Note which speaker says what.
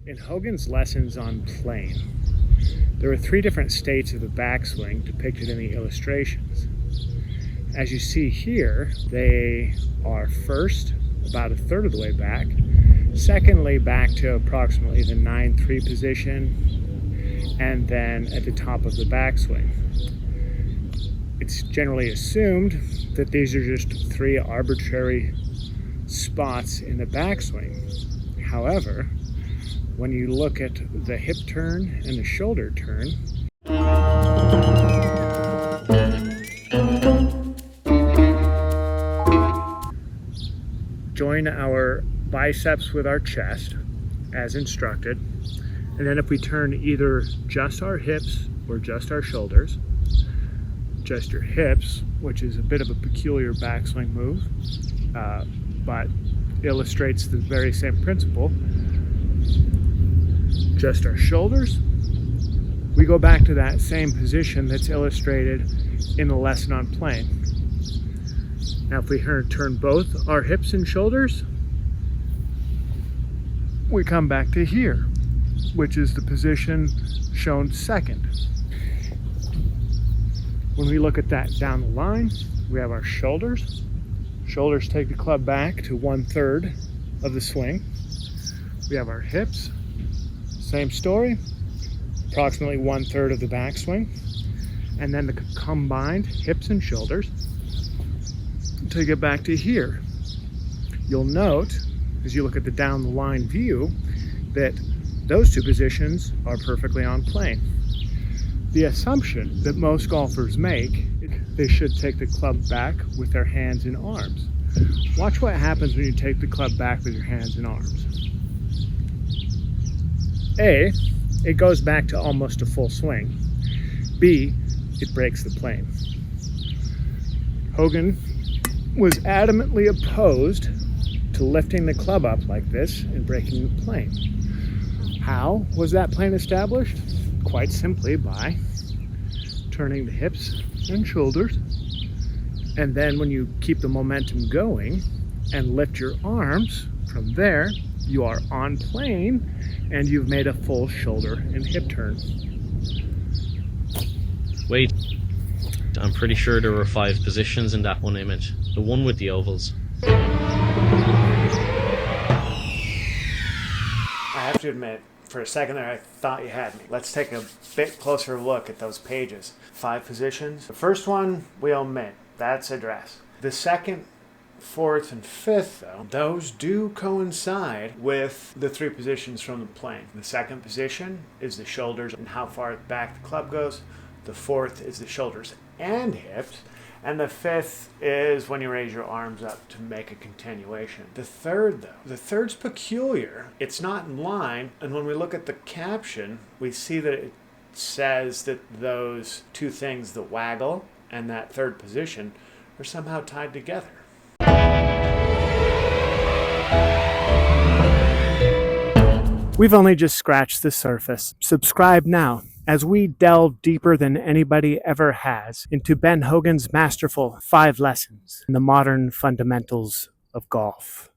Speaker 1: In Hogan's lessons on playing, there are 3 different states of the backswing depicted in the illustrations. As you see here, they are first, about a third of the way back, secondly, back to approximately the 9-3 position, and then at the top of the backswing. It's generally assumed that these are just 3 arbitrary spots in the backswing. However, when you look at the hip turn and the shoulder turn, join our biceps with our chest as instructed, and then if we turn either just our hips or just our shoulders, just your hips, which is a bit of a peculiar backswing move, but illustrates the very same principle. Just our shoulders, we go back to that same position that's illustrated in the lesson on playing. Now if we turn both our hips and shoulders, we come back to here, which is the position shown second. When we look at that down the line, we have our shoulders. Shoulders take the club back to 1/3 of the swing. We have our hips. Same story, approximately 1/3 of the backswing, and then the combined hips and shoulders until you get back to here. You'll note, as you look at the down the line view, that those 2 positions are perfectly on plane. The assumption that most golfers make, they should take the club back with their hands and arms. Watch what happens when you take the club back with your hands and arms. A, it goes back to almost a full swing. B, it breaks the plane. Hogan was adamantly opposed to lifting the club up like this and breaking the plane. How was that plane established? Quite simply by turning the hips and shoulders, and then when you keep the momentum going and lift your arms, from there you are on plane and you've made a full shoulder and hip turn.
Speaker 2: Wait, I'm pretty sure there were 5 positions in that one image. The one with the ovals.
Speaker 1: I have to admit, for a second there I thought you had me. Let's take a bit closer look at those pages. 5 positions. The first one we omit. That's address. The second, 4th, and 5th, though, those do coincide with the 3 positions from the plane. The second position is the shoulders and how far back the club goes. The 4th is the shoulders and hips. And the 5th is when you raise your arms up to make a continuation. The 3rd, though, the 3rd's peculiar. It's not in line, and when we look at the caption, we see that it says that those 2 things, the waggle and that 3rd position, are somehow tied together. We've only just scratched the surface. Subscribe now as we delve deeper than anybody ever has into Ben Hogan's masterful 5 lessons in the modern fundamentals of golf.